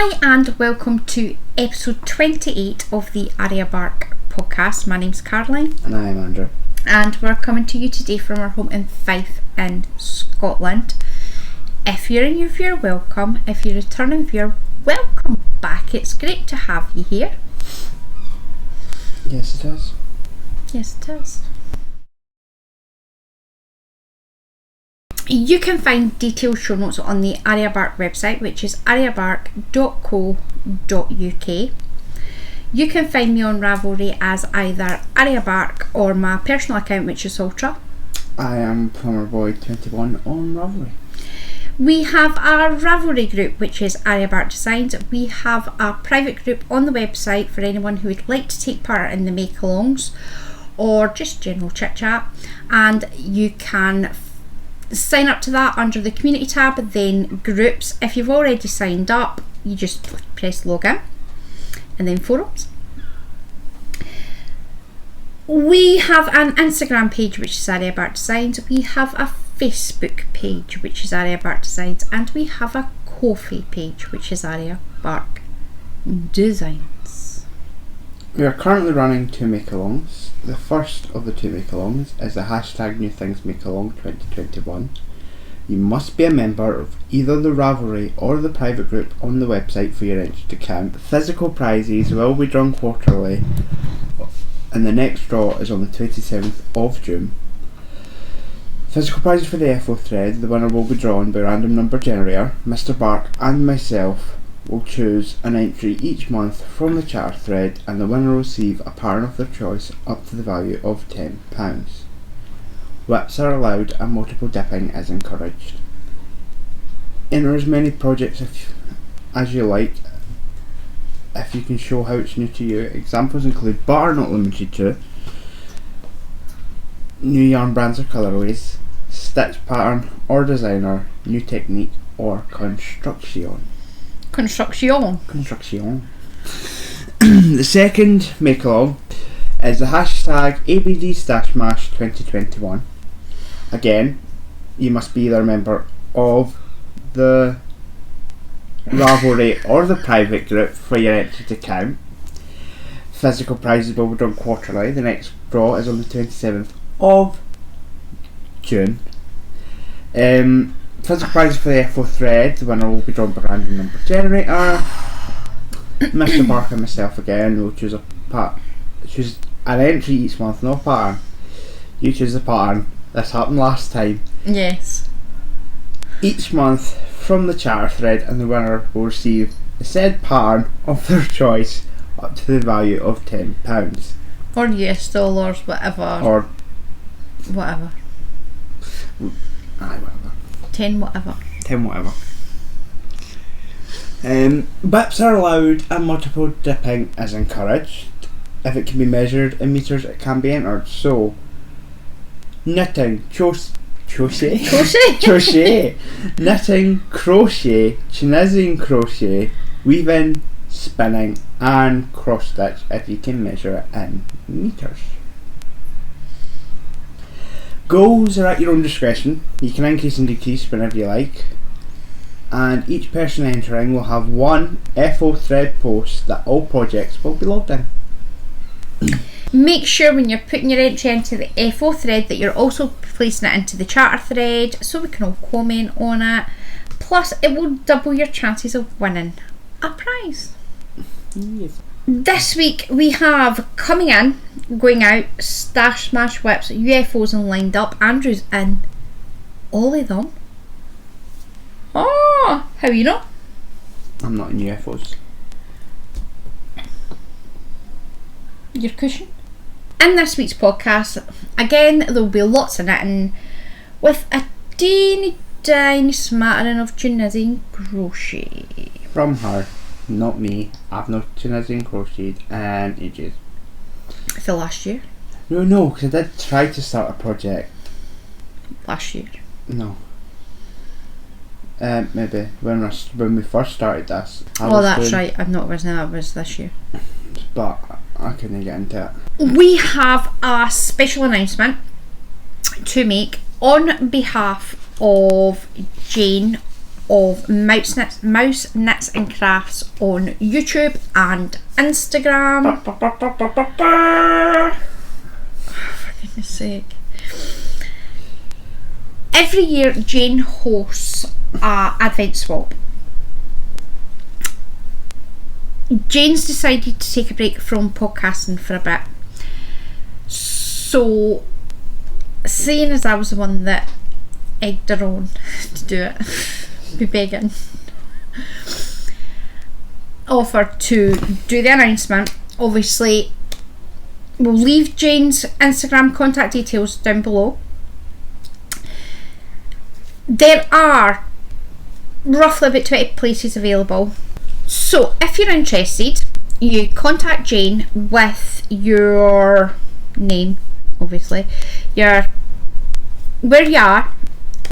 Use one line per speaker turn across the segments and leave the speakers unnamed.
Hi and welcome to episode 28 of the Arya Bark Podcast. My name's Caroline.
And I am Andrew.
And we're coming to you today from our home in Fife in Scotland. If you're a new viewer, welcome. If you're a returning viewer, welcome back. It's great to have you here.
Yes, it is.
Yes, it is. You can find detailed show notes on the Arya Bark website, which is aryabark.co.uk. You can find me on Ravelry as either Arya Bark or my personal account, which is Ultra.
I am Plumberboy21 on Ravelry.
We have our Ravelry group, which is Arya Bark Designs. We have a private group on the website for anyone who would like to take part in the make-alongs or just general chit-chat, and you can sign up to that under the community tab, then groups. If you've already signed up, you just press login, and then forums. We have an Instagram page, which is Arya Bark Designs. We have a Facebook page, which is Arya Bark Designs, and we have a Ko-fi page, which is Arya Bark Designs.
We are currently running two make-alongs. The first of the two make-alongs is the hashtag New Things Make-along 2021. You must be a member of either the Ravelry or the private group on the website for your entry to count. Physical prizes will be drawn quarterly, and the next draw is on the 27th of June. Physical prizes for the FO thread, the winner will be drawn by random number generator. Mr. Bark and myself will choose an entry each month from the chatter thread, and the winner will receive a pattern of their choice up to the value of £10. Whips are allowed and multiple dipping is encouraged. Enter as many projects as you like if you can show how it's new to you. Examples include but are not limited to new yarn brands or colourways, stitch pattern or designer, new technique or construction. The second make-along is the hashtag ABD StashSmash 2021. Again, you must be either a member of the Ravelry or the private group for your entry to count. Physical prizes will be drawn quarterly. The next draw is on the 27th of June. Physical prizes for the FO thread, the winner will be drawn by random number generator. Mr. Bark and myself again will choose choose an entry each month, no pattern. You choose the pattern. This happened last time.
Yes.
Each month from the chatter thread, and the winner will receive the said pattern of their choice up to the value of £10.
Or US dollars, whatever.
Or
whatever.
Aye, whatever.
10 whatever.
Bips are allowed and multiple dipping is encouraged. If it can be measured in metres, it can be entered. So, knitting, crochet, knitting, crochet, Tunisian crochet, weaving, spinning and cross stitch if you can measure it in metres. Goals are at your own discretion. You can increase and decrease whenever you like, and each person entering will have one FO thread post that all projects will be logged in.
Make sure when you're putting your entry into the FO thread that you're also placing it into the chatter thread so we can all comment on it. Plus it will double your chances of winning a prize.
Yes.
This week we have coming in, going out, StashSmash whips, UFOs and lined up. Andrew's in all of them. Oh, how you know?
I'm not in UFOs.
Your cushion. In this week's podcast, again, there'll be lots of knitting with a teeny tiny smattering of Tunisian crochet.
From her, not me. I've not Tunisian crocheted in ages.
For last year?
No, because I did try to start a project.
Last year?
No. Maybe when we first started this.
That's right. I'm not wasn't that was this year.
But I couldn't get into it.
We have a special announcement to make on behalf of Jane of Mouse Knits and Crafts on YouTube and Instagram. For goodness sake. Every year Jane hosts a advent swap. Jane's decided to take a break from podcasting for a bit. So, seeing as I was the one that egged her on to do it, be begging, offered to do the announcement. Obviously, we'll leave Jane's Instagram contact details down below. There are roughly about 20 places available. So if you're interested, you contact Jane with your name, obviously, where you are,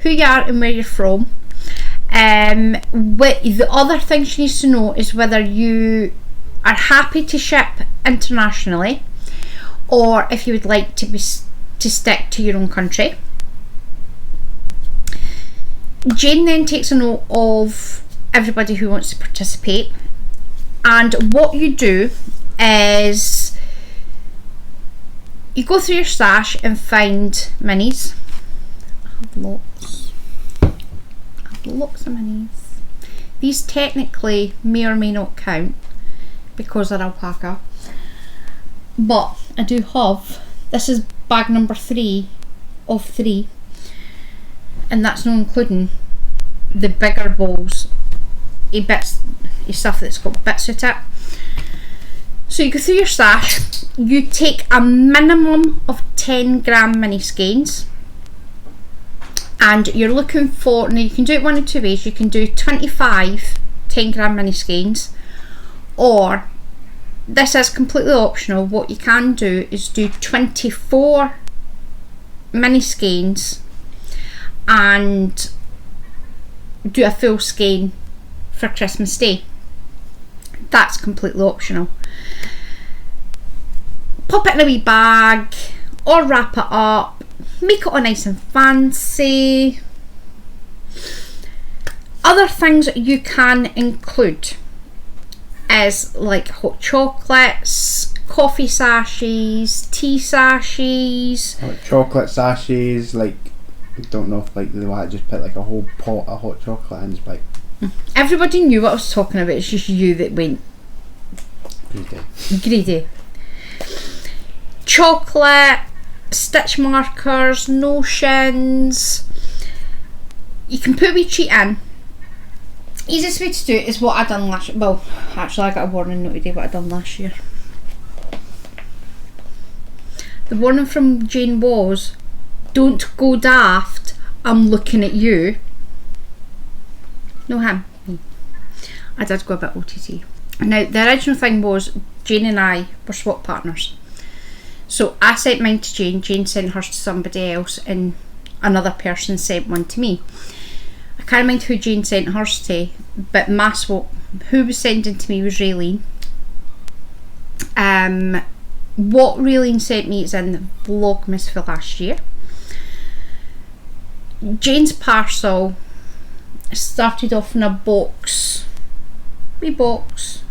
who you are and where you're from. The other thing she needs to know is whether you are happy to ship internationally or if you would like to stick to your own country. Jane then takes a note of everybody who wants to participate, and what you do is you go through your stash and find minis. I have lots of minis. These technically may or may not count because they're alpaca, but I do have, this is bag number 3 of 3, and that's not including the bigger balls, stuff that's got bits of it. So you go through your stash, you take a minimum of 10 gram mini skeins, and you're looking for, now you can do it one of two ways. You can do 25 10 gram mini skeins, or this is completely optional. What you can do is do 24 mini skeins and do a full skein for Christmas Day. That's completely optional. Pop it in a wee bag or wrap it up, make it all nice and fancy. Other things you can include is like hot chocolates, coffee sachets, tea sachets.
Hot chocolate sachets, like, I don't know if like they want to just put like a whole pot of hot chocolate in, but
everybody knew what I was talking about. It's just you that went greedy. Chocolate, stitch markers, notions. You can put a wee treat in. Easiest way to do it is what I done last year. Well, actually I got a warning note today what I done last year. The warning from Jane was, don't go daft, I'm looking at you. No him, me. I did go a bit OTT. Now the original thing was Jane and I were swap partners. So I sent mine to Jane, Jane sent hers to somebody else, and another person sent one to me. I can't remember who Jane sent hers to, but my swap, who was sending to me was Raylene. What Raylene sent me is in the Vlogmas for last year. Jane's parcel started off in a box, wee box,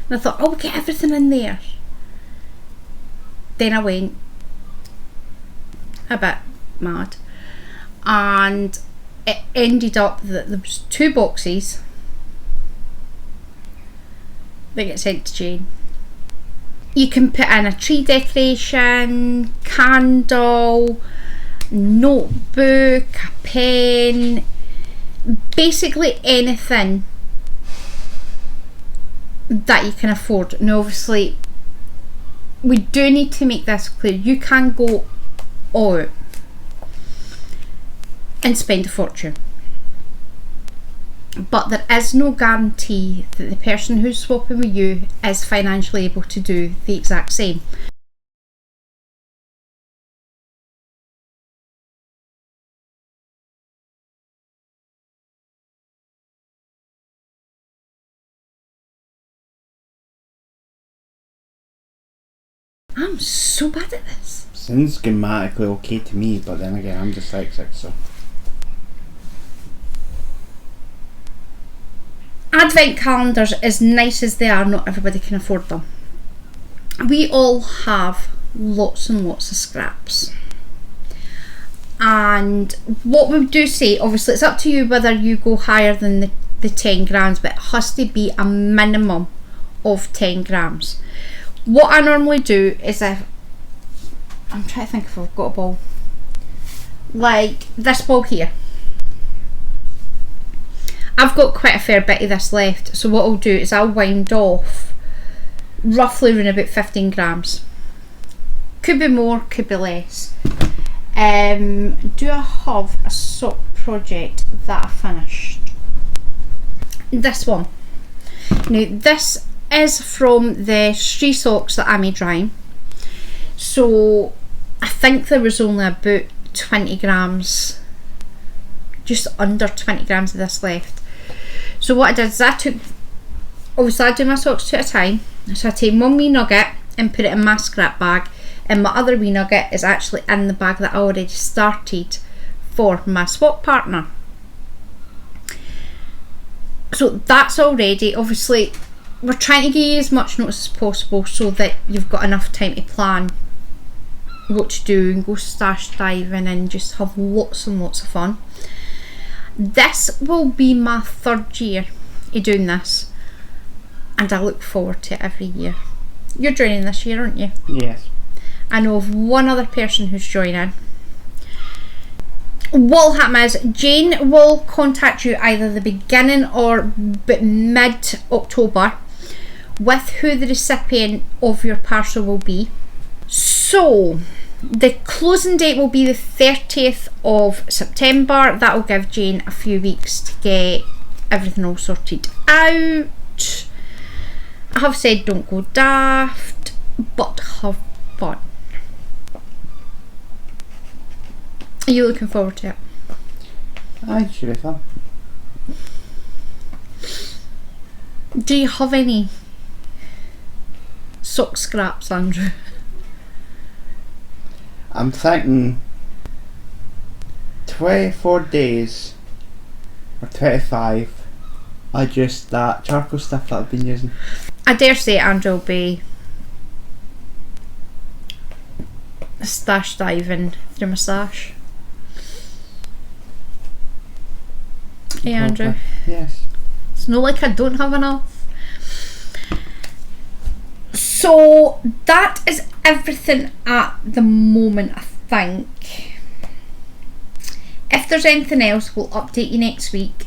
and I thought, oh, we'll get everything in there. Then I went a bit mad, and it ended up that there was 2 boxes that get sent to Jane. You can put in a tree decoration, candle, notebook, a pen, basically anything that you can afford. Now obviously we do need to make this clear, you can go all out and spend a fortune, but there is no guarantee that the person who's swapping with you is financially able to do the exact same. I'm so bad at this.
Sounds grammatically okay to me, but then again I'm dyslexic, so.
advent calendars, as nice as they are, not everybody can afford them. We all have lots and lots of scraps. And what we do say, obviously it's up to you whether you go higher than the 10 grams, but it has to be a minimum of 10 grams. What I normally do is I'm trying to think if I've got a ball. Like this ball here. I've got quite a fair bit of this left, so what I'll do is I'll wind off roughly around about 15 grams. Could be more, could be less. Do I have a sock project that I finished? This one. Now this is from the stray socks that I made drying. So I think there was only about 20 grams, just under 20 grams of this left. So what I did is I do my socks two at a time. So I take one wee nugget and put it in my scrap bag, and my other wee nugget is actually in the bag that I already started for my swap partner. So that's all ready. Obviously we're trying to give you as much notice as possible so that you've got enough time to plan what to do and go stash diving and just have lots and lots of fun. This will be my 3rd year of doing this, and I look forward to it every year. You're joining this year, aren't you?
Yes.
I know of one other person who's joining. What will happen is Jane will contact you either the beginning or mid-October with who the recipient of your parcel will be. So the closing date will be the 30th of September. That will give Jane a few weeks to get everything all sorted out. I have said don't go daft, but have fun. Are you looking forward to it?
Aye, should be fun.
Do you have any sock scraps, Andrew?
I'm thinking 24 days or 25 are just that charcoal stuff that I've been using.
I dare say Andrew will be stash diving through my stash. Hey Andrew.
Yes.
It's not like I don't have enough. So that is everything at the moment, I think. If there's anything else, we'll update you next week,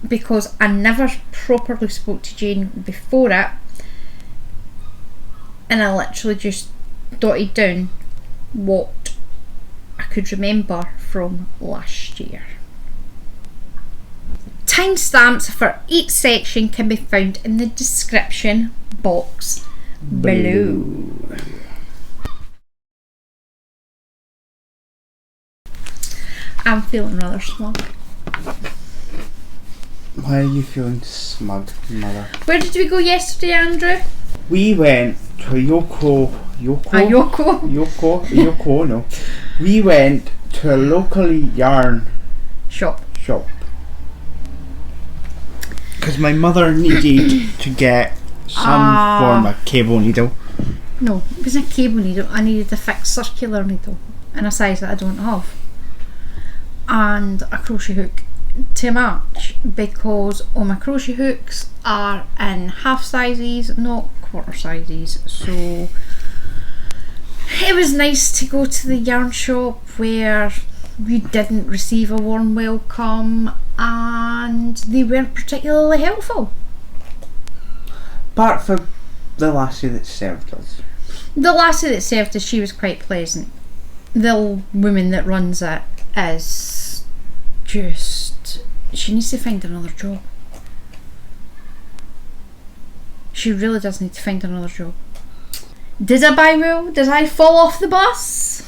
because I never properly spoke to Jane before it, and I literally just dotted down what I could remember from last year. Timestamps for each section can be found in the description box below. I'm feeling rather smug.
Why are you feeling smug, mother?
Where did we go yesterday, Andrew?
We went to Yoko. No. We went to a local yarn
shop.
Because my mother needed to get some form of cable needle.
No, it wasn't a cable needle. I needed a fixed circular needle in a size that I don't have, and a crochet hook to match, because all my crochet hooks are in half sizes, not quarter sizes. So it was nice to go to the yarn shop where we didn't receive a warm welcome and they weren't particularly helpful.
Apart from the lassie that served us.
The lassie that served us, she was quite pleasant. The woman that runs it is just... she needs to find another job. She really does need to find another job. Did I buy wool? Did I fall off the bus?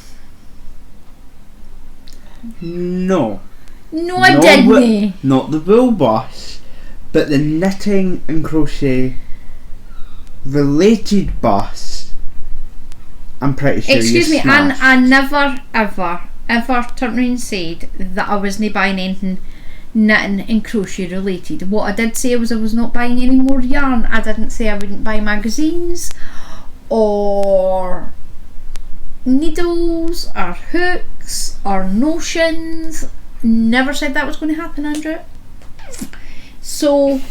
No.
No, I didn't.
Not the wool bus, but the knitting and crochet related bus. I'm pretty sure
Excuse
you
me, I never ever turned around and said that I wasn't buying anything knitting and crochet related. What I did say was I was not buying any more yarn. I didn't say I wouldn't buy magazines or needles or hooks or notions. Never said that was going to happen, Andrew. So,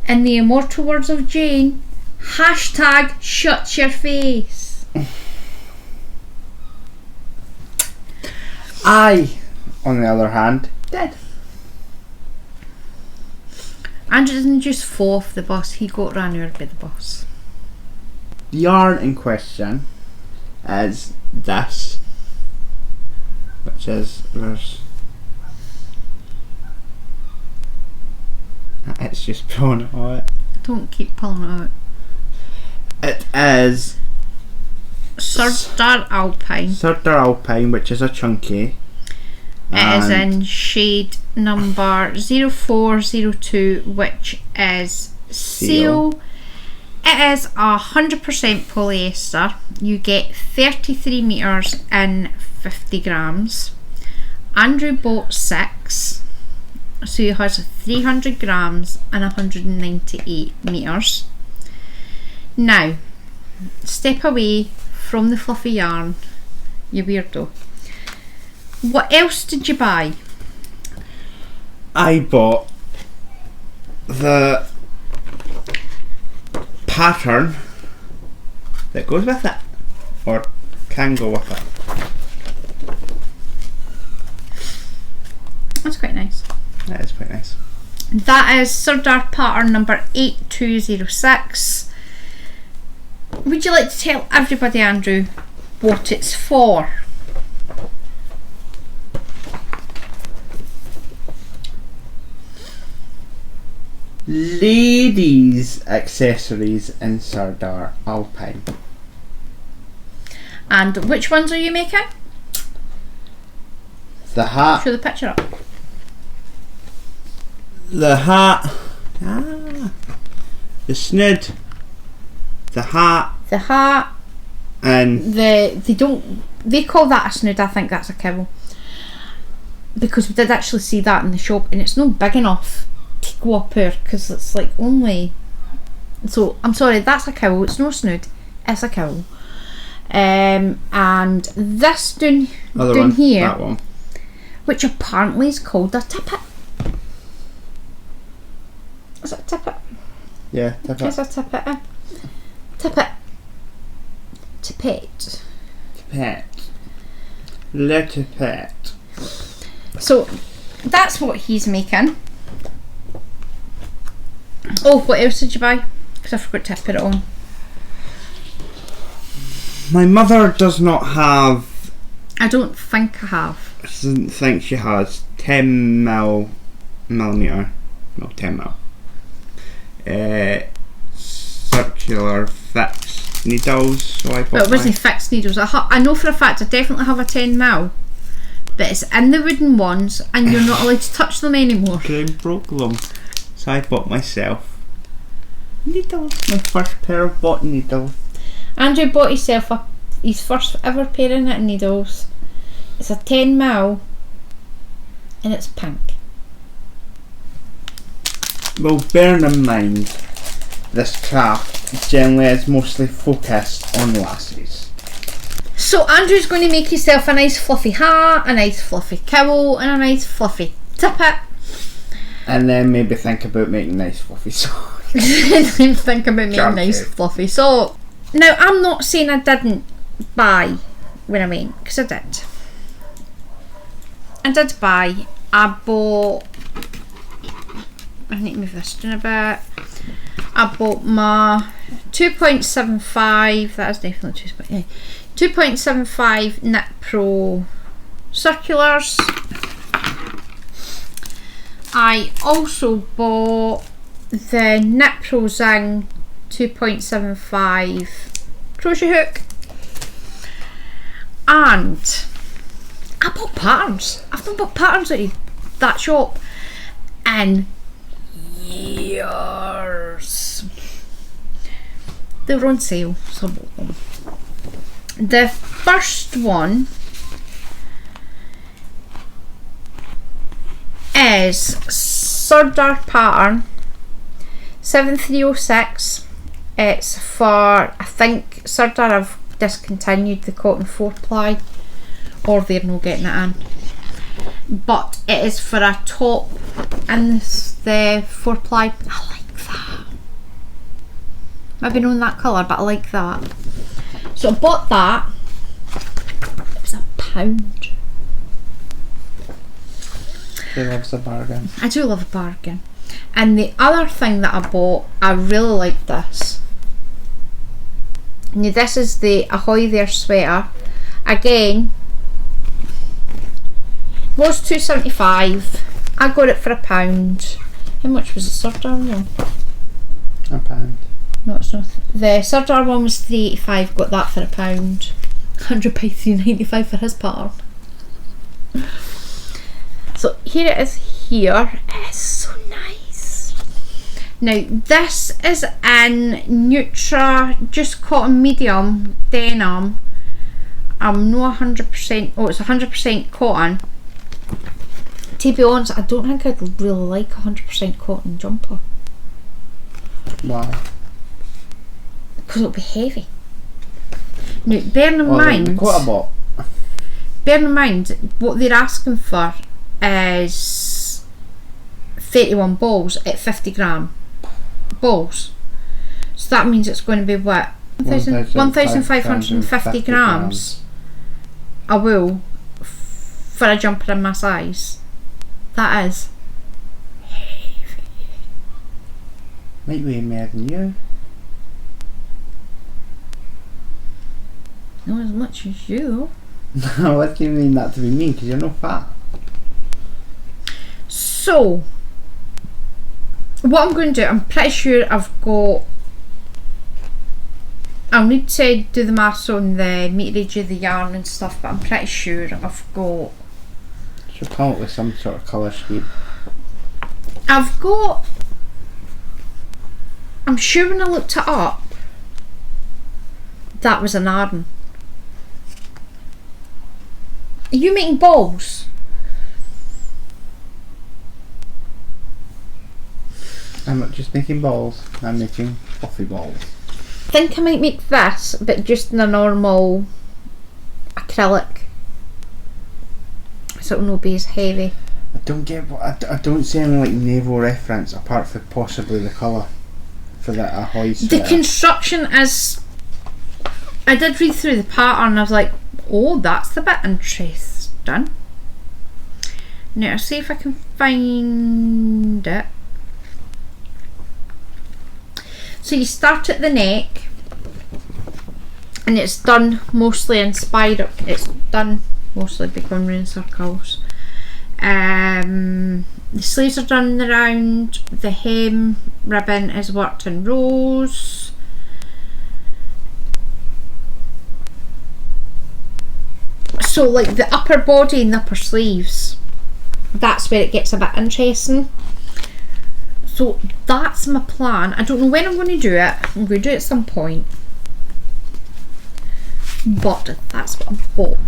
in the immortal words of Jane, hashtag shut your face.
I, on the other hand, did.
Andrew didn't just fall off the bus, he got ran over by the bus.
The yarn in question is this, which is, it's just pulling it out.
Don't keep pulling it out.
It is
Sardar Alpine.
Sardar Alpine, which is a chunky.
It is in shade number 0402, which is seal. It is 100% polyester. You get 33 metres in 50 grams. Andrew bought 6, so he has 300 grams and 198 metres. Now, step away from the fluffy yarn, you weirdo. What else did you buy?
I bought the pattern that goes with it, or can go with it.
That's quite nice.
That is quite nice.
That is Sardar pattern number 8206. Would you like to tell everybody, Andrew, what it's for?
Ladies' accessories in Sardar Alpine.
And which ones are you making?
The hat.
Show the picture up.
The hat. The snood. The hat.
The hat.
And
they call that a snood. I think that's a cowl, because we did actually see that in the shop, and it's not big enough to go up here, because it's like only. So I'm sorry, that's a cowl. It's no snood. It's a cowl. And this down here,
that one,
which apparently is called a tippet. Is it a tippet?
Yeah, tippet.
It's a tippet. Tippet. Tippet.
Tippet. Le tippet.
So that's what he's making. Oh, what else did you buy? Because I forgot to put it on.
My mother does not have.
I don't think I have.
I don't think she has 10 millimeter. No, 10 mil. Circular fixed needles. So I bought.
But it wasn't fixed needles. I know for a fact I definitely have a 10 mil, but it's in the wooden ones, and you're not allowed to touch them anymore.
I broke them, so I bought myself needles. My first pair of bought needles.
Andrew bought himself his first ever pair of knitting needles. It's a 10 mil, and it's pink.
Well, bearing in mind, this craft generally is mostly focused on lassies.
So Andrew's going to make himself a nice fluffy hat, a nice fluffy cowl, and a nice fluffy tippet.
And then maybe think about making nice fluffy socks.
And then think about making nice fluffy socks. Now, I'm not saying I didn't buy when I went, because I did. I did buy. I bought. I need to move this down a bit. I bought my 2.75. That is definitely 2.75 Knit Pro circulars. I also bought the Knit Pro Zing 2.75 crochet hook, and I bought patterns. I've not bought patterns at that shop in years. They were on sale, so I bought them. The first one is Sardar pattern 7306. It's for, I think Sardar have discontinued the cotton 4-ply, or they're not getting it in. But it is for a top in the 4-ply. I like that. Maybe not in that colour, but I like that. So I bought that. It was £1.
She loves a bargain.
I do love a bargain. And the other thing that I bought, I really like this. Now this is the Ahoy There sweater. Again, was $2.75. I got it for £1. How much was the Sardar one?
£1.
No, it's not. The Sardar one was $3.85. Got that for £1. £100 $3.95 for his pattern. So here it is here. It is so nice. Now this is in Neutra, just cotton medium denim. I'm not 100%, oh, it's 100% cotton. To be honest, I don't think I'd really like a 100% cotton jumper.
Why?
Because it'll be heavy. Now, bear in mind, what they're asking for is 31 balls at 50 gram balls. So that means it's going to be what? 1,550 grams of wool for a jumper in my size. That is heavy.
Might weigh more than you.
Not as much as you.
No, what do you mean that to be mean? Because you're not fat.
So, what I'm going to do, I'm pretty sure I'll need to do the maths on the meterage of the yarn and stuff, but I'm pretty sure I've got...
Should come up with some sort of colour scheme.
I'm sure when I looked it up, that was an Arden. Are you making balls?
I'm not just making balls, I'm making fluffy balls.
I think I might make this, but just in a normal acrylic, so it'll not be as heavy.
I don't get what I don't see any like naval reference apart from possibly the colour for that Ahoy sweater.
The construction is, I did read through the pattern, I was like, oh, that's the bit interesting. Now I'll see if I can find it. So you start at the neck, and it's done mostly in spiral. It's done mostly become round circles. The sleeves are done around. The hem ribbon is worked in rows. So like the upper body and the upper sleeves, that's where it gets a bit interesting. So that's my plan. I don't know when I'm going to do it. I'm going to do it at some point. But that's what I bought.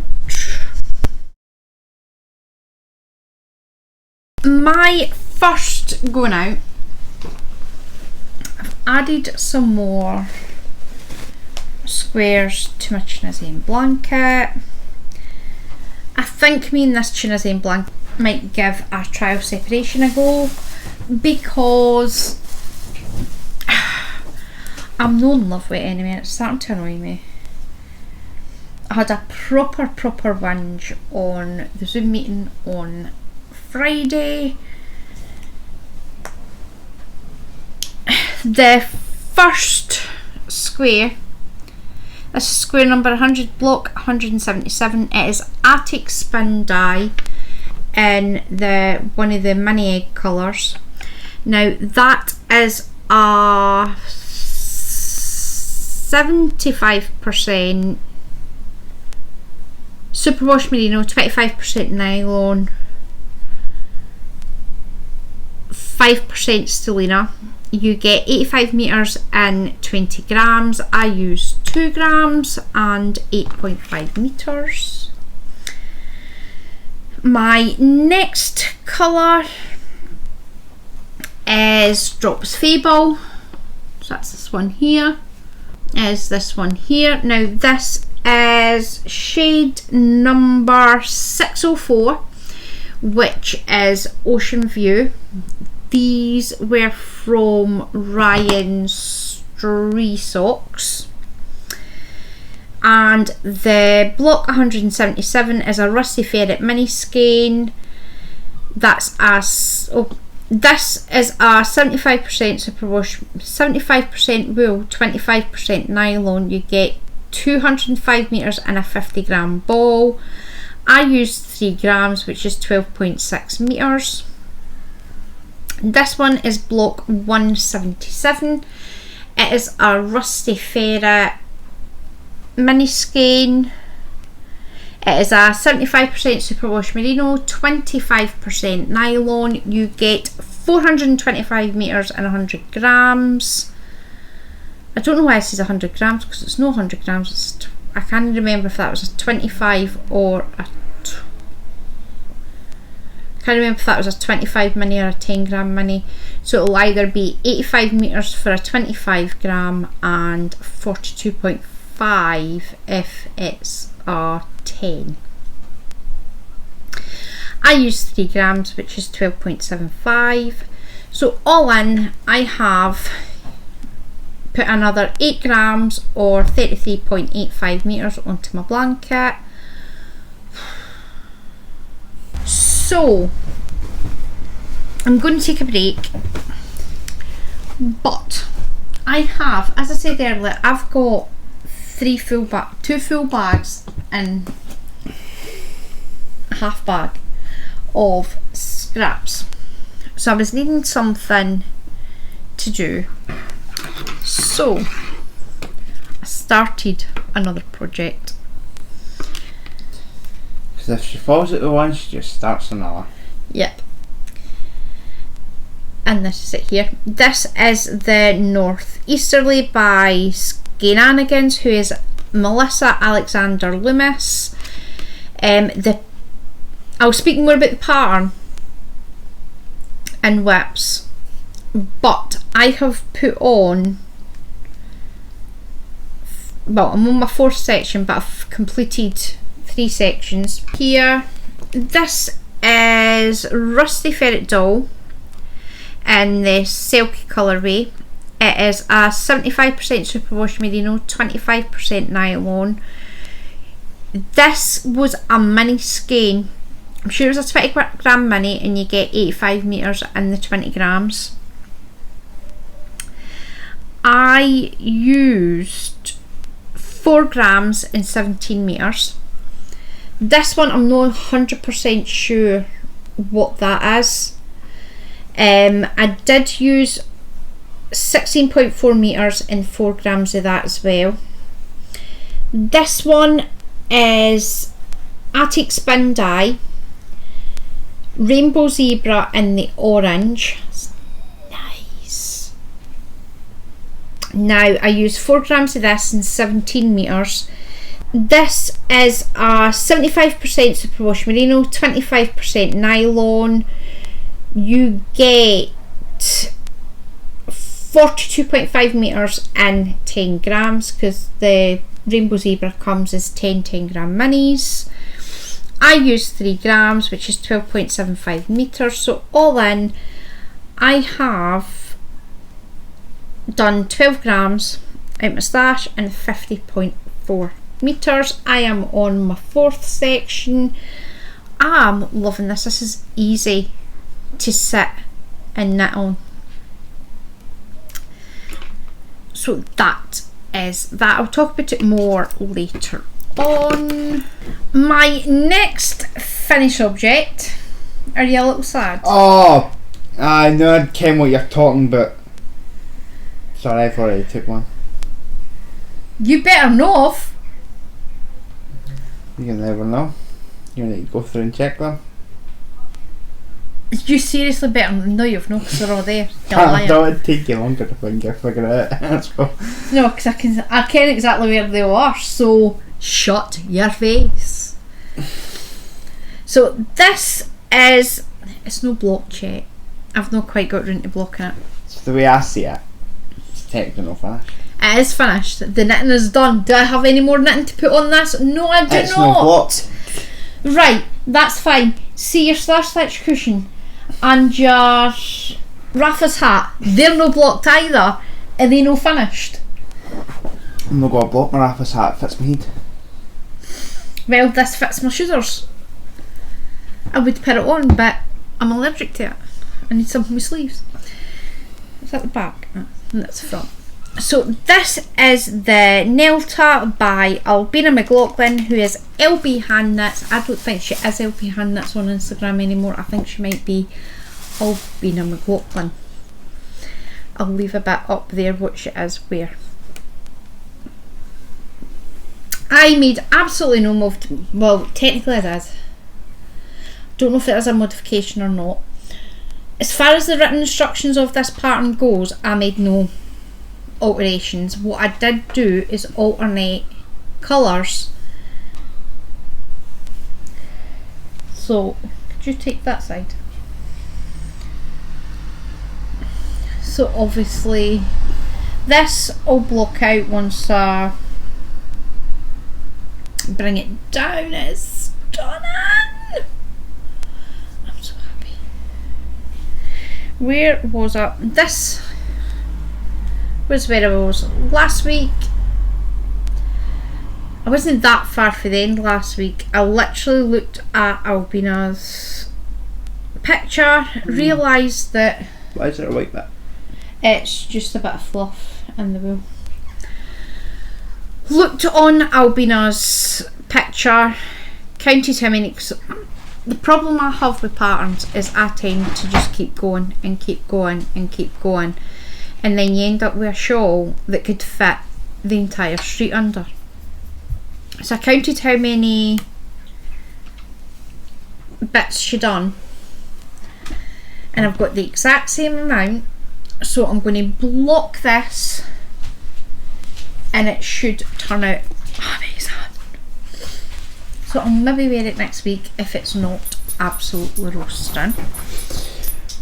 My first going out, I've added some more squares to my Tunisian blanket. I think me and this Tunisian blanket might give our trial separation a go, because I'm not in love with it anyway. It's starting to annoy me. I had a proper whinge on the Zoom meeting on Friday. The first square, this is square number 100, block 177. It is Attic spin dye in one of the mini egg colours. Now that is a 75% superwash merino, 25% nylon, 5% stellina. You get 85 metres in 20 grams. I use 2 grams and 8.5 metres. My next colour is Drops Fable, so that's this one here, is this one here. Now this is shade number 604, which is Ocean View. These were from Ryan's Stray Socks. And the block 177 is a Rusty Ferret mini skein. This is a 75% superwash, 75% wool, 25% nylon. You get 205 meters and a 50 gram ball. I used 3 grams, which is 12.6 meters. This one is block 177. It is a Rusty Ferret mini skein. It is a 75% superwash merino, 25% nylon. You get 425 meters and 100 grams. I don't know why it says 100 grams because it's no 100 grams. I can't remember if that was a 25 or a can't remember if that was a 25 mini or a 10 gram mini. So it'll either be 85 meters for a 25 gram and 42.5 if it's a 10. I use 3 grams, which is 12.75. So all in, I have put another 8 grams or 33.85 meters onto my blanket. So I'm going to take a break, but I have, as I said earlier, I've got 2 full bags and a half bag of scraps. So I was needing something to do, so I started another project.
Because if she falls at one, she just starts another.
Yep. And this is it here. This is the Northeasterly by Skein, who is Melissa Alexander Loomis. I'll speak more about the pattern and whips, but I have put on, well, I'm on my 4th section, but I've completed 3 sections here. This is Rusty Ferret Doll in the Selkie colourway. It is a 75% superwash merino, 25% nylon. This was a mini skein. I'm sure it was a 20 gram mini, and you get 85 meters in the 20 grams. I used 4 grams and 17 meters. This one I'm not 100% sure what that is. I did use 16.4 meters and 4 grams of that as well. This one is Attic Spin Dye, Rainbow Zebra in the orange. That's nice. Now I use 4 grams of this and 17 meters. This is a 75% superwash merino, 25% nylon. You get 42.5 meters in 10 grams because the Rainbow Zebra comes as 10 gram minis. I use 3 grams, which is 12.75 meters. So all in, I have done 12 grams out my stash and 50.4 meters. I am on my 4th section. I'm loving this. This is easy to sit and knit on. So that is that. I'll talk about it more later on. My next finished object. Are you a little sad?
Oh, I know I ken what you're talking about. Sorry, I've already took one.
You better know of.
You never know. You need to go through and check them.
You seriously better know you've not, because they're all there.
I thought it'd take you longer to figure it out. Let's go.
No, because I ken exactly where they are, so shut your face. So this is, it's no block check. I've not quite got round to blocking it.
So the way I see it, it's technically not finished.
It is finished. The knitting is done. Do I have any more knitting to put on this? No, I do
it's
not.
It's not blocked.
Right, that's fine. See your StashSmash cushion and your Rafa's hat. They're no blocked either. Are they no finished?
I'm not going to block my Rafa's hat. It fits my head.
Well, this fits my shoulders. I would put it on, but I'm allergic to it. I need something with sleeves. Is that the back? No, that's the front. So this is the Nelta by Albina McLaughlin, who is LB Hand Knits. I don't think she is LB Hand Knits on Instagram anymore. I think she might be Albina McLaughlin. I'll leave a bit up there what she is where. I made absolutely no well, technically it is. Don't know if it is a modification or not. As far as the written instructions of this pattern goes, I made no alterations. What I did do is alternate colours. So, could you take that side? So obviously this I'll block out once I bring it down. It's stunning. I'm so happy. Where was I? This was where I was last week. I wasn't that far for the end last week. I literally looked at Albina's picture, realised that
why is there a white bit?
It's just a bit of fluff in the wool. Looked on Albina's picture, counted how many. The problem I have with patterns is I tend to just keep going and keep going and keep going, and then you end up with a shawl that could fit the entire street under. So I counted how many bits she done, and I've got the exact same amount. So I'm going to block this and it should turn out amazing. So I'll maybe wear it next week if it's not absolutely roasting.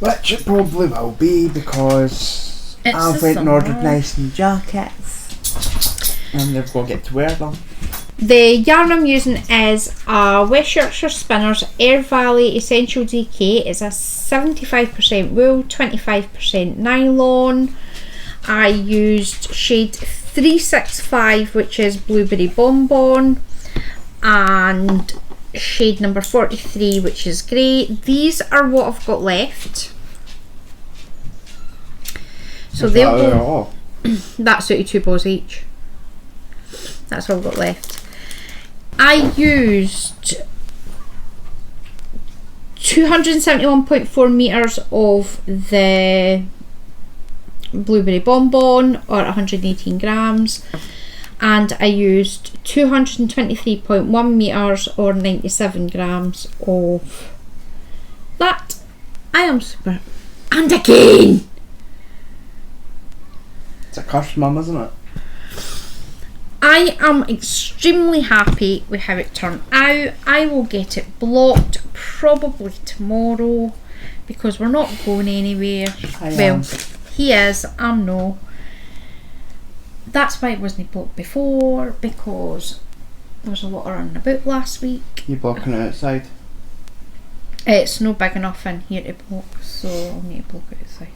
Which it probably will be, because I've went and ordered nice new jackets and they've got to get to wear them.
The yarn I'm using is a West Yorkshire Spinners Air Valley Essential DK. It's a 75% wool, 25% nylon. I used shade 365, which is Blueberry Bonbon, and shade number 43, which is grey. These are what I've got left. So they'll go. That's 32 balls each. That's what I've got left. I used 271.4 metres of the Blueberry Bonbon, or 118 grams, and I used 223.1 metres or 97 grams of that. I am super. And again!
It's a cursed mum, isn't it?
I am extremely happy with how it turned out. I will get it blocked probably tomorrow because we're not going anywhere. Well, he is, I'm no. That's why it wasn't blocked before, because there was a lot of running about last week.
You blocking it outside?
It's no big enough in here to block, so I'll need to block it outside.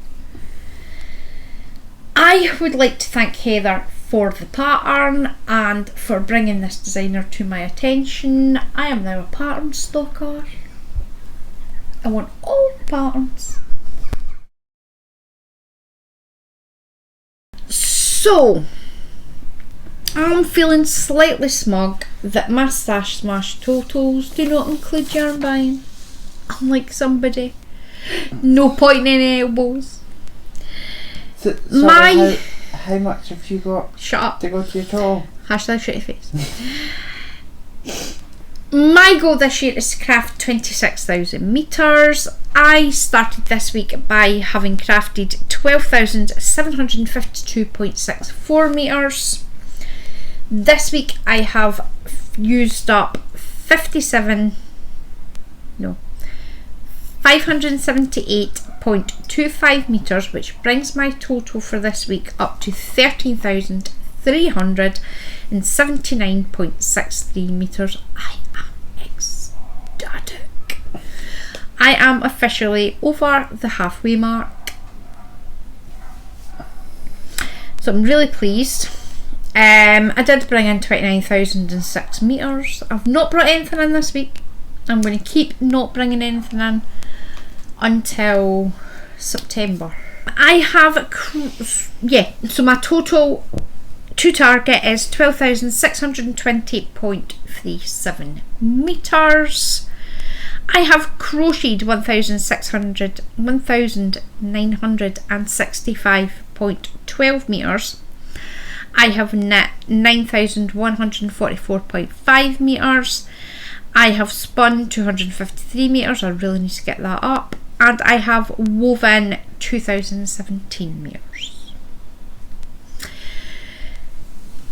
I would like to thank Heather for the pattern and for bringing this designer to my attention. I am now a pattern stalker. I want all patterns. So, I'm feeling slightly smug that my StashSmash totals do not include yarn buying. Unlike somebody. No pointing any elbows.
So how much have you got?
Shut up.
To go to your total?
Hashtag shitty face. My goal this year is to craft 26,000 metres. I started this week by having crafted 12,752.64 metres. This week I have used up 578.86 13.25 metres, which brings my total for this week up to 13,379.63 metres. I am ecstatic. I am officially over the halfway mark. So I'm really pleased. I did bring in 29,006 metres. I've not brought anything in this week. I'm going to keep not bringing anything in until September. I have, so my total to target is 12,620.37 metres. I have crocheted 1,965.12 metres. I have knit 9,144.5 metres. I have spun 253 metres. I really need to get that up. And I have woven 2,017 metres.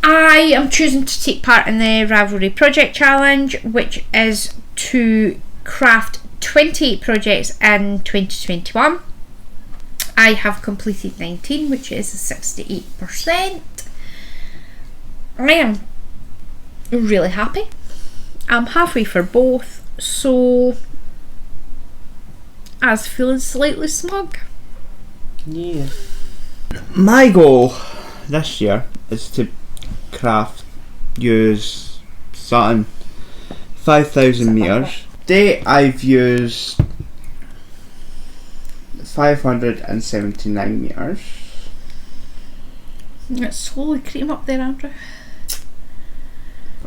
I am choosing to take part in the Ravelry Project Challenge, which is to craft 28 projects in 2021. I have completed 19, which is 68%. I am really happy. I'm halfway for both, so I was feeling slightly smug.
Yeah. My goal this year is to use something 5,000 metres. Today I've used 579 metres.
Let's slowly cream up there, Andrew.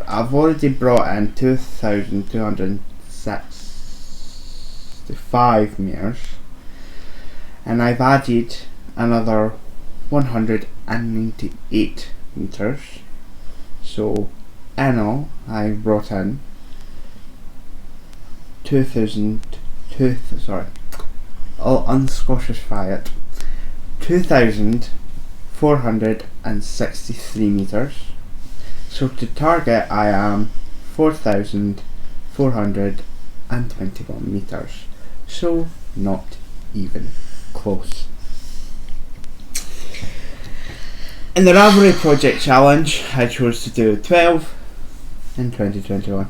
I've already brought in 2,265 metres, and I've added another 198 metres. So in all, I brought in 2,463 metres. So to target I am 4,421 metres. So not even close. In the Ravelry Project Challenge, I chose to do 12 in 2021.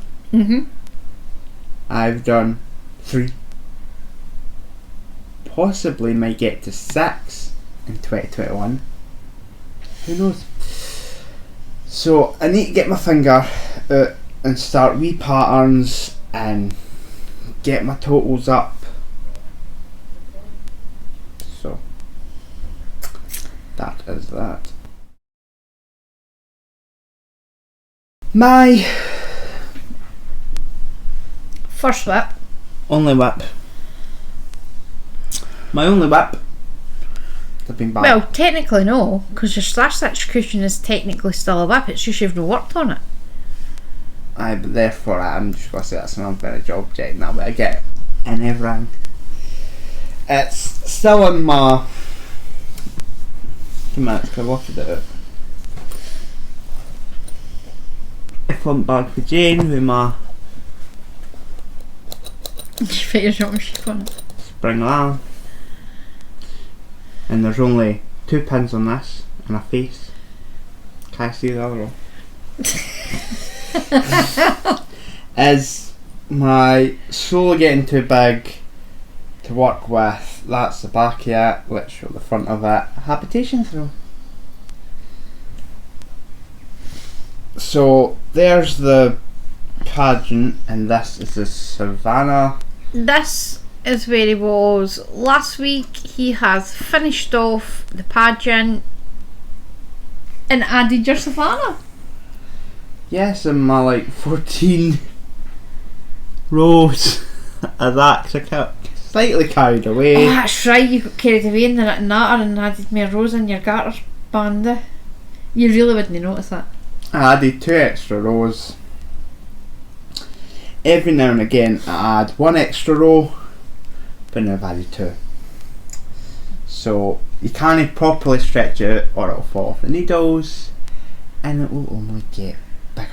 I've done 3. Possibly might get to 6 in 2021. Who knows? So I need to get my finger out and start wee patterns and get my totals up. So that is that. My
first whip.
Only whip. My only whip. I've been bad.
Well, technically no, because your /stitch cushion is technically still a whip, it's just you've no worked on it.
Aye, but therefore I'm just going to say that's an unfair job getting that, but I get it in everything. It's still in my... 2 minutes, because I lifted it out. A front bag for Jane with my...
You fit your drum sheep on it.
Spring lamb. And there's only 2 pins on this and a face. Can I see the other one? Is my sole getting too big to work with? That's the back of it, literally the front of it. A habitation throw. So there's the pageant, and this is the Savannah.
This is where he was last week. He has finished off the pageant and added your Savannah.
Yes, and my like 14 rows of that, because I kept slightly carried away.
Oh, that's right, you got carried away in the natter and added more rows in your garter band. You really wouldn't notice that.
I added 2 extra rows. Every now and again I add 1 extra row, but now I've added 2. So you can't properly stretch it or it'll fall off the needles and it will only get bigger.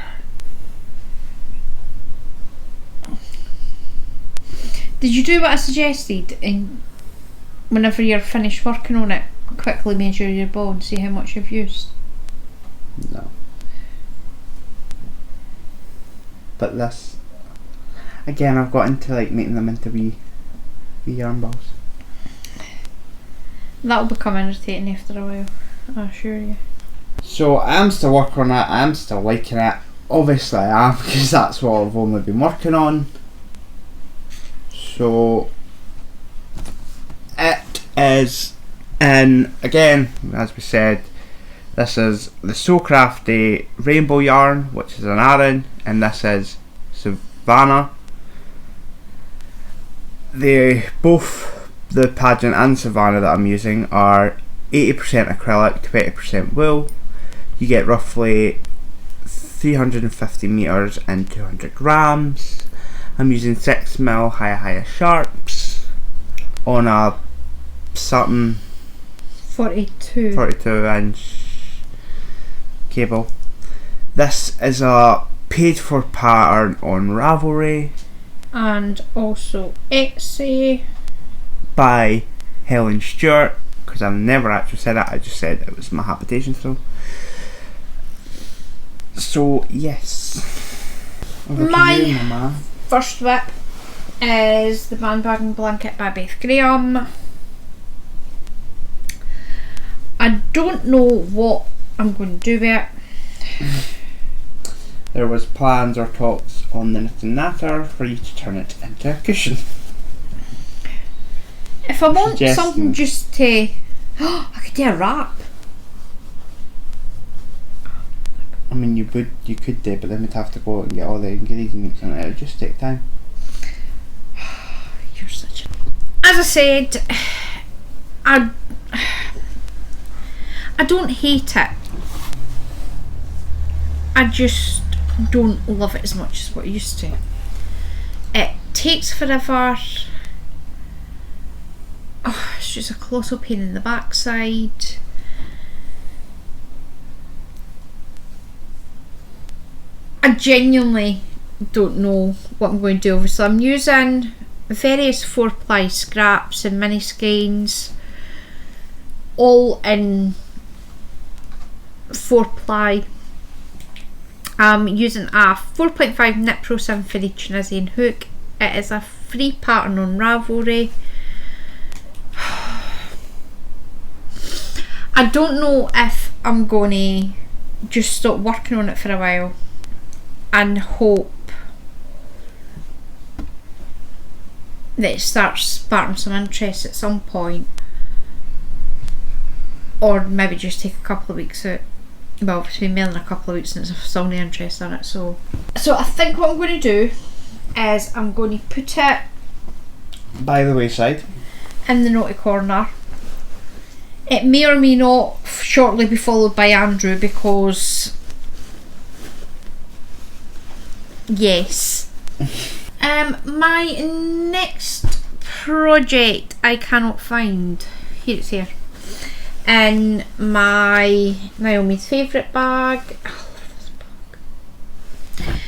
Did you do what I suggested and whenever you're finished working on it, quickly measure your ball and see how much you've used?
No. But this, again, I've got into like making them into wee yarn balls.
That'll become irritating after a while, I assure you.
So I'm still working on it, I'm still liking it. Obviously I am, because that's what I've only been working on. So it is, and again, as we said, this is the So Crafty Rainbow yarn, which is an Aran, and this is Savannah. Both the Pageant and Savannah that I'm using are 80% acrylic, 20% wool. You get roughly 350 meters and 200 grams. I'm using 6mm high sharps on a something 42 inch cable. This is a paid for pattern on Ravelry
and also Etsy
by Helen Stewart, because I've never actually said it, I just said it was my habitation throw. So yes,
my first whip is the Bandwagon Blanket by Beth Graham. I don't know what I'm going to do with it.
There was plans or talks on the knitting natter for you to turn it into a cushion.
If I want something just to, I could do a wrap.
I mean, you could do, but then we'd have to go out and get all the ingredients, and it would just take time.
You're such a... As I said, I don't hate it. I just don't love it as much as what I used to. It takes forever. Oh, it's just a colossal pain in the backside. I genuinely don't know what I'm going to do. So I'm using various 4-ply scraps and mini skeins, all in 4-ply. I'm using a 4.5 Knit Pro 7 for the Tunisian hook. It is a free pattern on Ravelry. I don't know if I'm going to just stop working on it for a while and hope that it starts sparking some interest at some point, or maybe just take a couple of weeks out. Well, it's been more than a couple of weeks since I've still no interest in it, so I think what I'm going to do is I'm going to put it
by the wayside
in the naughty corner. It may or may not shortly be followed by Andrew, because yes. My next project I cannot find. Here it's here. In my Naomi's favourite bag. I love this bag.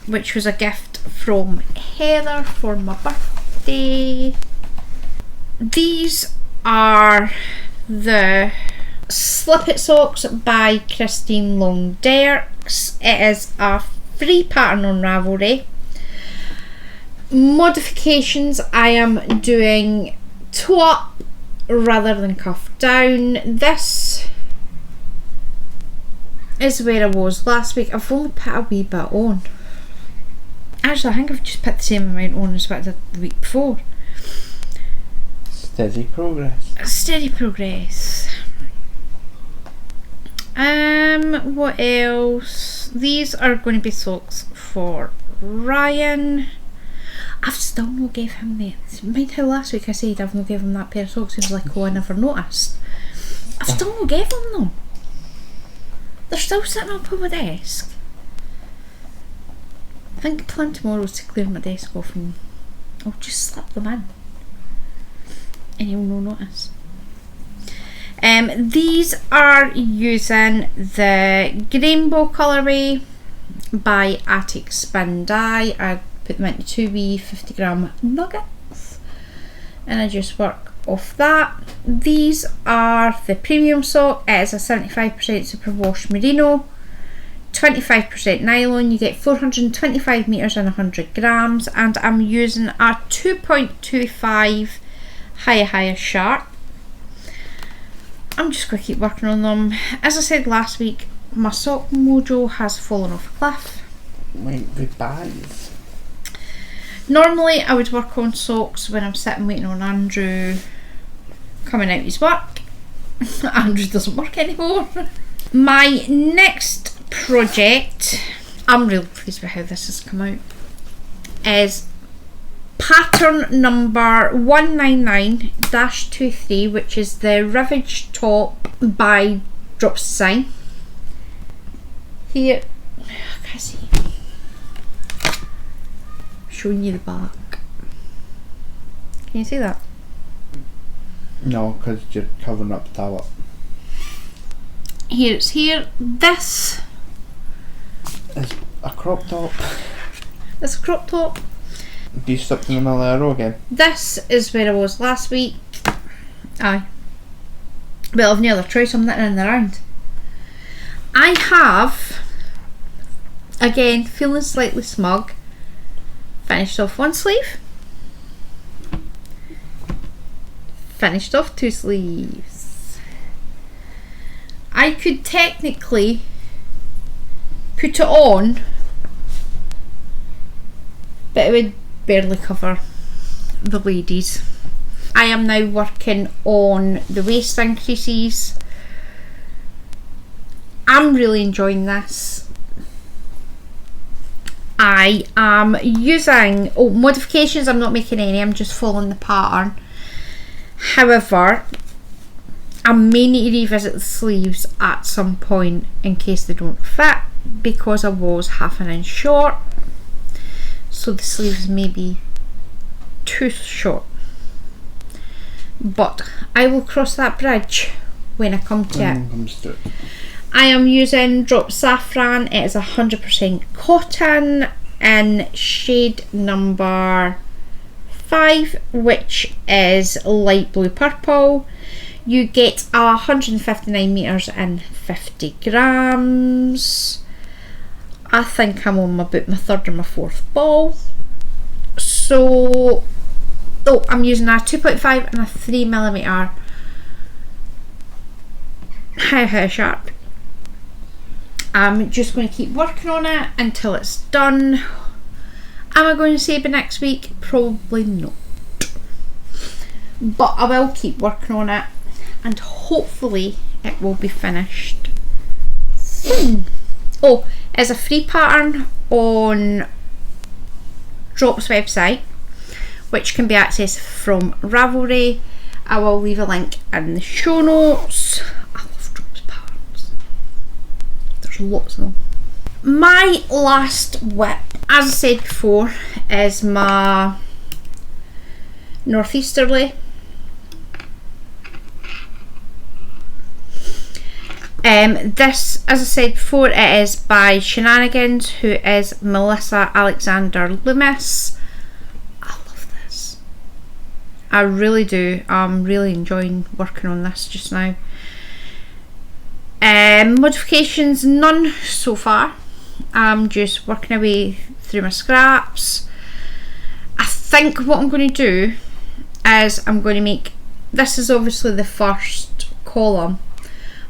Which was a gift from Heather for my birthday. These are the Slip It Socks by Christine Long Derks. It is a free pattern on Ravelry. Modifications I am doing toe up rather than cuff down. This is where I was last week. I've only put a wee bit on. Actually, I think I've just put the same amount on as what I did the week before.
Steady progress.
Steady progress. What else? These are going to be socks for Ryan. I've still not gave him the... Mind how last week I said I've not gave him that pair of socks? He was like, oh, I never noticed. I've still not gave him them. They're still sitting up on my desk. I think the plan tomorrow is to clear my desk off and I'll just slip them in. And he'll not notice. These are using the Rainbow colourway by Attic Spin Dye. I put them into 2 wee 50-gram nuggets, and I just work of that. These are the premium sock. It is a 75% superwash merino, 25% nylon. You get 425 meters and 100 grams, and I'm using a 2.25 higher sharp. I'm just going to keep working on them. As I said last week, my sock mojo has fallen off a cliff.
Wait, goodbyes.
Normally I would work on socks when I'm sitting waiting on Andrew coming out his work. Andrew doesn't work anymore. My next project, I'm really pleased with how this has come out, is pattern number 199-23, which is the Rivage top by Drops Design. Here, I can't see. Showing you the back. Can you see that?
No, because you're covering up the towel.
Here, it's here. This
is a crop top.
It's a crop top.
Do you slip in the middle of the row again?
This is where I was last week. Aye. Well, I've nearly choice, I'm knitting in the round. I have, again, feeling slightly smug, finished off one sleeve, finished off two sleeves. I could technically put it on, but it would barely cover the ladies. I am now working on the waist increases. I'm really enjoying this. I am using modifications. I'm not making any, I'm just following the pattern. However, I may need to revisit the sleeves at some point in case they don't fit, because I was half an inch short, so the sleeves may be too short. But I will cross that bridge when I come to it. I am using Drop Saffron. It is 100% cotton in shade number 5, which is light blue purple. You get 159 meters and 50 grams. I think I'm on about my third or my fourth ball. So, I'm using a 2.5 and a 3mm high sharp. I'm just going to keep working on it until it's done. Am I going to say by next week? Probably not. But I will keep working on it, and hopefully it will be finished soon. Oh, it's a free pattern on Drop's website, which can be accessed from Ravelry. I will leave a link in the show notes. I love Drop's patterns. There's lots of them. My last whip, as I said before, is my northeasterly. This, as I said before, it is by Shenanigans, who is Melissa Alexander Loomis. I love this. I really do. I'm really enjoying working on this just now. Modifications, none so far. I'm just working away through my scraps. I think what I'm going to do is I'm going to make, this is obviously the first column.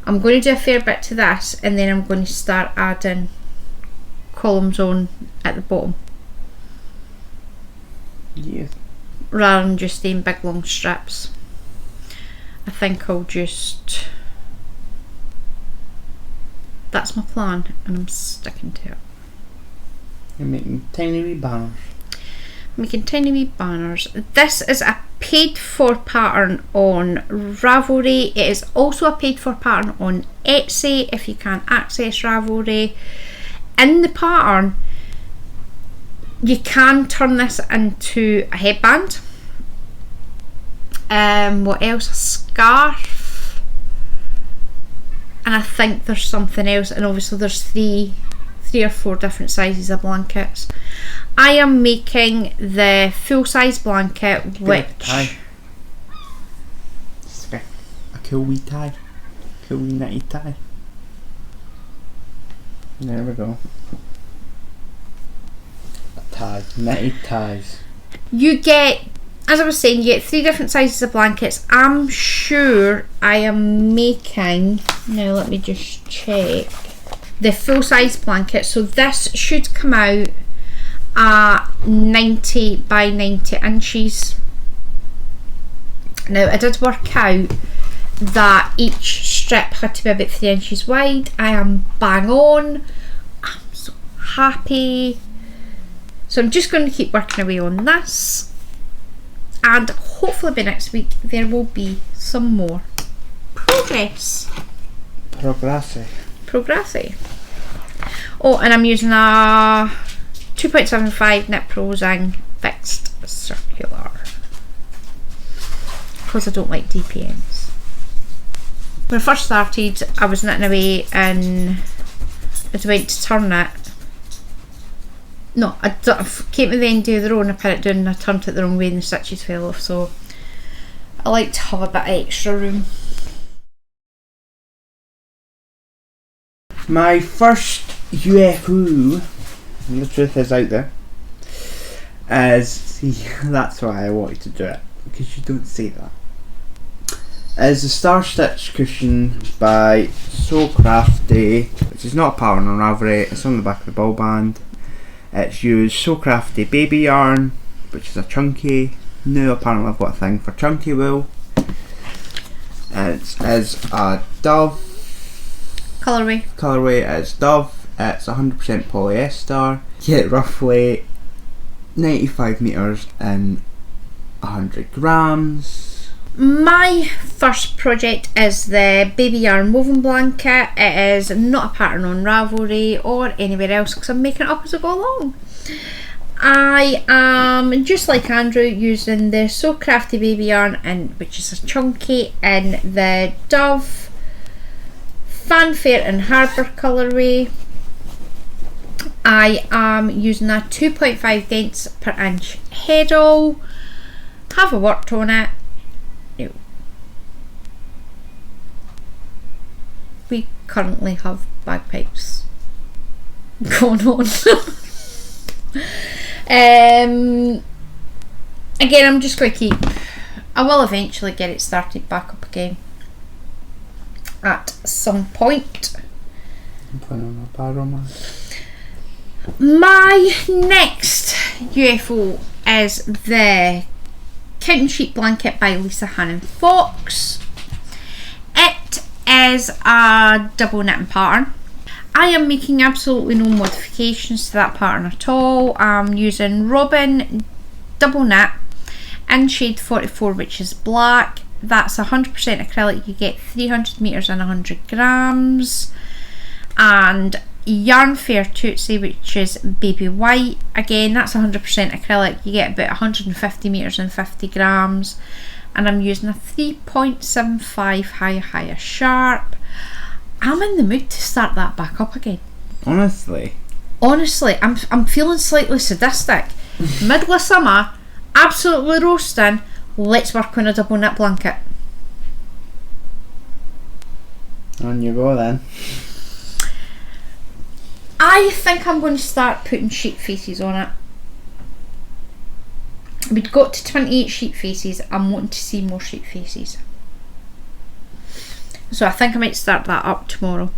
I'm going to do a fair bit to this, and then I'm going to start adding columns on at the bottom.
Yes.
Rather than just staying big long strips. I think I'll just, that's my plan, and I'm sticking to it.
You're making tiny wee banners.
Making tiny wee banners. This is a paid for pattern on Ravelry. It is also a paid for pattern on Etsy if you can't access Ravelry. In the pattern, you can turn this into a headband. What else? A scarf. And I think there's something else, and obviously there's three or four different sizes of blankets. I am making the full size blanket, which
cool wee tie. Cool wee knitty tie. There we go. A tie. Knitted ties.
You get, as I was saying, you get 3 different sizes of blankets. I'm sure I am making, now let me just check, the full size blanket. So this should come out at 90 by 90 inches. Now I did work out that each strip had to be about 3 inches wide. I am bang on. I'm so happy. So I'm just going to keep working away on this, and hopefully by next week there will be some more progress. Progressy. Oh, and I'm using a 2.75 Knit Pro Zing fixed circular because I don't like DPMs. When I first started, I was knitting away, and as I went to turn it, no, I came to the end of the row and I put it down and I turned it the wrong way and the stitches fell off, so I like to have a bit of extra room.
My first UFO, and the truth is out there, is, see, that's why I wanted to do it, because you don't say that, is the Star Stitch cushion by So Crafty, which is not a pattern on Ravelry, it's on the back of the ball band. It's used So Crafty baby yarn, which is a chunky. Now apparently I've got a thing for chunky wool. It is a Dove colourway. It's Dove. It's 100% polyester. You get roughly 95 metres in 100 grams.
My first project is the baby yarn woven blanket. It is not a pattern on Ravelry or anywhere else because I'm making it up as I go along. I am, just like Andrew, using the So Crafty baby yarn, which is a chunky, in the Dove Fanfare and Harbour colourway. I am using a 2.5 dents per inch head-all. Have I worked on it? No. We currently have bagpipes going on. Again, I'm just going to I will eventually get it started back up again at some point.
I'm putting on a barrel.
My next UFO is the Counting Sheep blanket by Lisa Hannon Fox. It is a double knitting pattern. I am making absolutely no modifications to that pattern at all. I'm using Robin double knit in shade 44, which is black. That's 100% acrylic. You get 300 metres and 100 grams. And Yarn Fair Tootsie, which is baby white. Again, that's 100% acrylic. You get about 150 metres and 50 grams. And I'm using a 3.75 higher sharp. I'm in the mood to start that back up again.
Honestly,
I'm feeling slightly sadistic. Middle of summer, absolutely roasting. Let's work on a double knit blanket.
On you go then.
I think I'm going to start putting sheep faces on it. We'd got to 28 sheep faces. I'm wanting to see more sheep faces. So I think I might start that up tomorrow.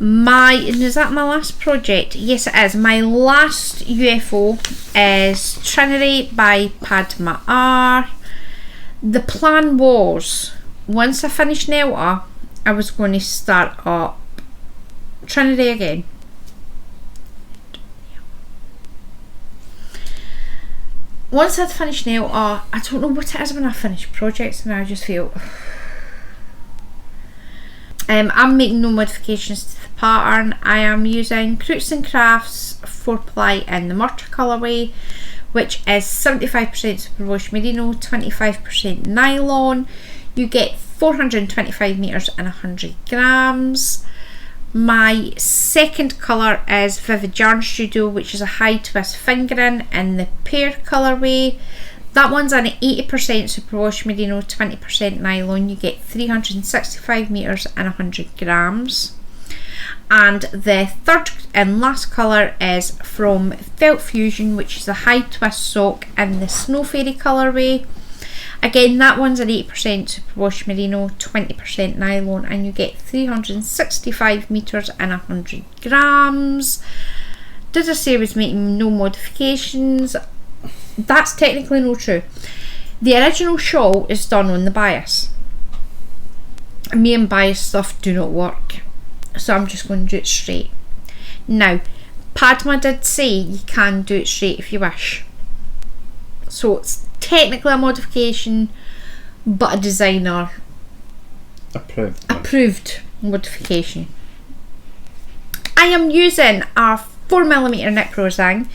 Is that my last project? Yes, it is. My last UFO is Trinity by Padma R. The plan was, once I finished Nelta, I was going to start up Trinity again. Once I'd finished Nelta, I don't know what it is when I finish projects and I just feel... I'm making no modifications to the pattern. I am using Crooks and Crafts 4-ply in the Murta colourway, which is 75% superwash merino, 25% nylon. You get 425 metres and 100 grams. My second colour is Vivid Yarn Studio, which is a high twist fingering in the pear colourway. That one's an 80% superwash merino, 20% nylon. You get 365 metres and 100 grams. And the third and last colour is from Felt Fusion, which is a high twist sock in the Snow Fairy colourway. Again, that one's an 80% superwash merino, 20% nylon, and you get 365 metres and 100 grams. Did I say I was making no modifications? That's technically not true. The original shawl is done on the bias. Me and bias stuff do not work, so I'm just going to do it straight. Now, Padma did say you can do it straight if you wish. So it's technically a modification, but a designer approved modification. I am using a 4mm Knit Pro zang,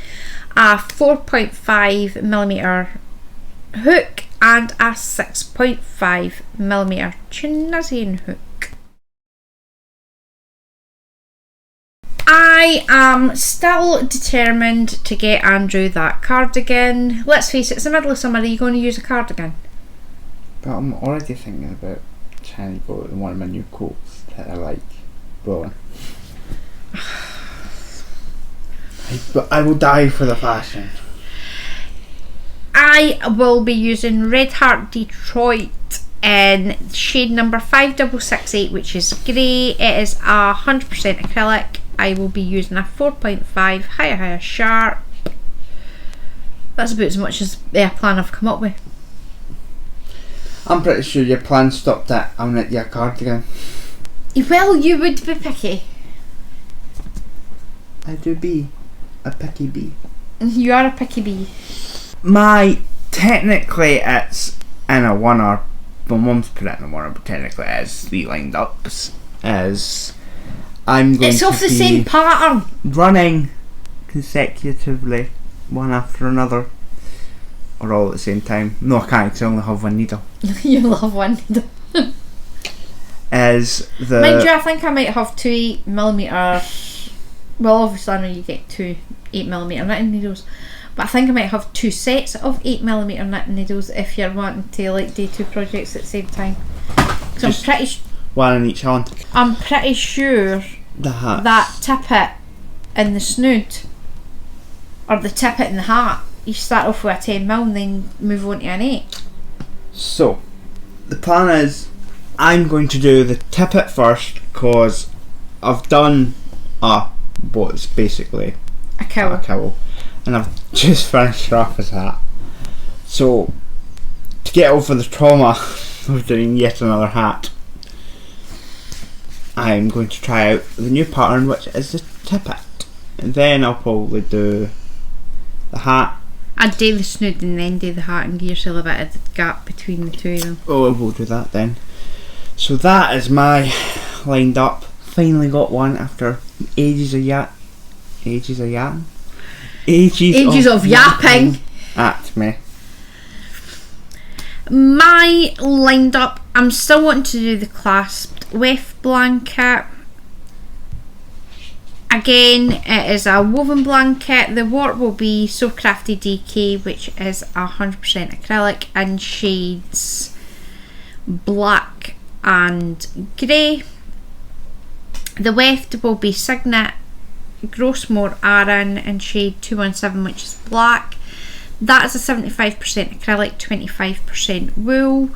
a 4.5mm hook, and a 6.5mm Tunisian hook. I am still determined to get Andrew that cardigan. Let's face it, it's the middle of summer. Are you going to use a cardigan?
But I'm already thinking about trying to go with one of my new coats that I like. Well, but I will die for the fashion.
I will be using Red Heart Detroit in shade number 5668, which is grey. It is 100% acrylic. I will be using a 4.5 higher sharp. That's about as much as the plan I've come up with.
I'm pretty sure your plan stopped at I'll knit you a cardigan.
Well, you would be picky.
I do be a picky bee.
You are a picky bee.
Technically it's in a one-hour, my mum's put it in a one-hour, but technically it is 3 lined ups. I'm going
it's
to
off the
be
same pattern.
running consecutively, one after another, or all at the same time. No, I can't, because I only have one needle.
You love one needle.
Mind
you, I think I might have 2 8mm. Well, obviously I know you get 2 8mm knitting needles, but I think I might have 2 sets of 8mm knitting needles if you're wanting to like do 2 projects at the same time. So I'm pretty
one in each hand.
I'm pretty sure that tippet in the snood, or the tippet in the hat, you start off with a 10mm and then move on to an 8.
So, the plan is I'm going to do the tippet first, because I've done what's basically
a cowl,
and I've just finished her off as a hat. So, to get over the trauma of doing yet another hat, I'm going to try out the new pattern, which is the tippet, and then I'll probably do the hat.
I'd do the snood and then do the hat and give yourself a bit of the gap between the two of them.
Oh, we'll do that then. So that is my lined up. Finally got one after ages of yapping at me.
My lined up, I'm still wanting to do the clasped weft blanket. Again, it is a woven blanket. The warp will be So Crafty DK, which is 100% acrylic in shades black and grey. The weft will be Signet Grossmore Aran in shade 217, which is black. That is a 75% acrylic, 25% wool.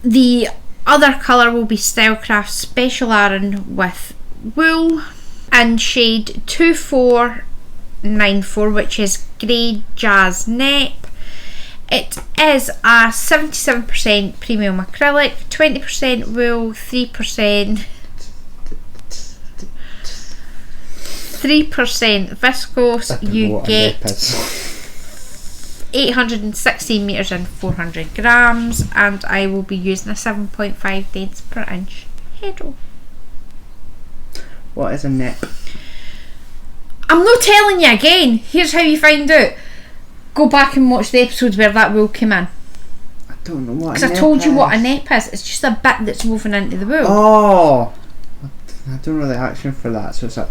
The other colour will be Stylecraft Special Aran with wool in shade 2494, which is grey jazz nep. It is a 77% premium acrylic, 20% wool, 3% viscose. You get 816 metres and 400 grams, and I will be using a 7.5 dents per inch head roll.
What is a nip?
I'm not telling you again. Here's how you find out. Go back and watch the episodes where that wool came in.
I don't know what.
Because I told you what a nep is. It's just a bit that's woven into the wool.
Oh, I don't know the action for that. So it's a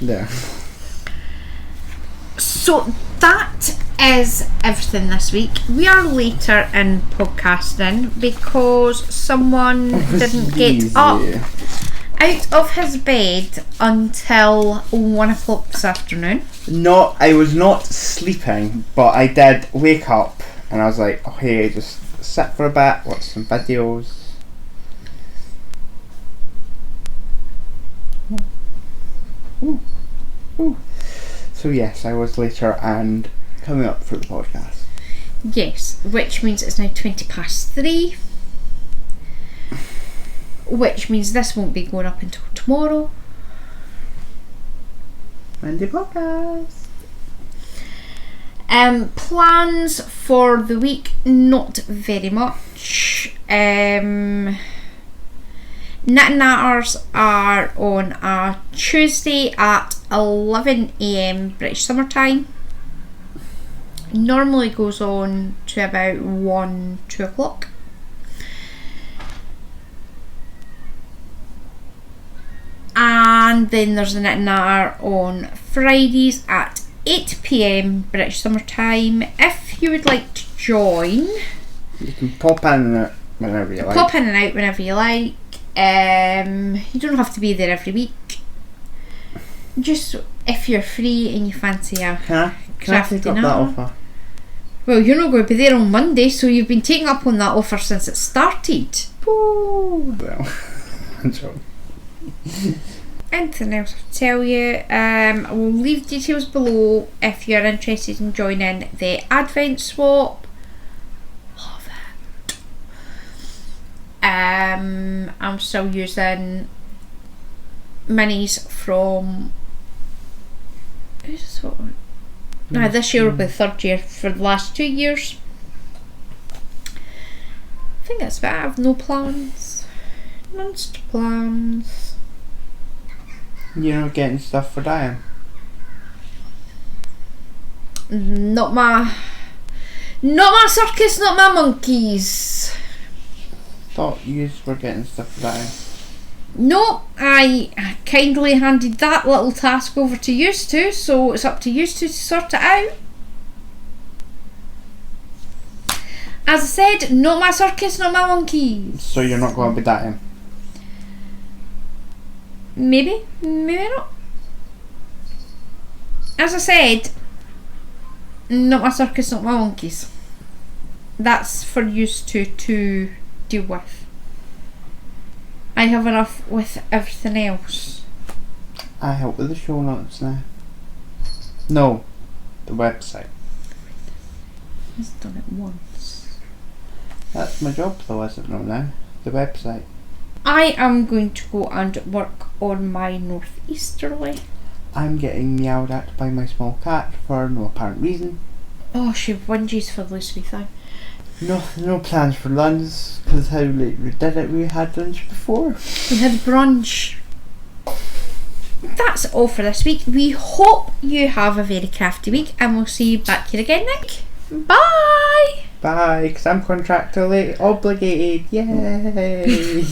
there.
So that is everything this week. We are later in podcasting because someone didn't get up out of his bed until 1 o'clock this afternoon.
No, I was not sleeping, but I did wake up and I was like, oh hey, just sit for a bit, watch some videos. Ooh. Ooh. So yes, I was later and coming up for the podcast.
Yes, which means it's now 3:20. Which means this won't be going up until tomorrow.
Monday podcast.
Plans for the week, not very much. Natters are on a Tuesday at 11 AM British Summer Time. Normally goes on to about 2 o'clock. And then there's the Natter on Fridays at 8 PM British Summer Time. If you would like to join,
you can pop in and out whenever you like.
Pop in and out whenever you like. You don't have to be there every week. Just if you're free and you fancy a
Can I take up that offer?
Well, you're not going to be there on Monday, so you've been taking up on that offer since it started.
Ooh. Well, I'm joking.
Anything else to tell you? I will leave details below if you're interested in joining the Advent swap. Love it. I'm still using minis from. Who's this one? Now this year will be the third year for the last 2 years. I think that's about it. I have no plans. Monster plans.
You're not getting stuff for Diane?
Not my circus, not my monkeys.
Thought you were getting stuff for Diane.
No, I kindly handed that little task over to you two, so it's up to you two to sort it out. As I said, not my circus, not my monkeys.
So you're not going to be Diane?
Maybe not. As I said, not my circus, not my monkeys. That's for you two to deal with. I have enough with everything else.
I help with the show notes now. No, the website.
He's done it once.
That's my job though, isn't it now? The website.
I am going to go and work on my northeasterly.
I'm getting meowed at by my small cat for no apparent reason.
Oh, she whinges for the least wee thing.
No plans for lunch, because how late we did it, we had lunch before.
We had brunch. That's all for this week. We hope you have a very crafty week, and we'll see you back here again next week. Bye!
Bye, because I'm contractually obligated. Yay!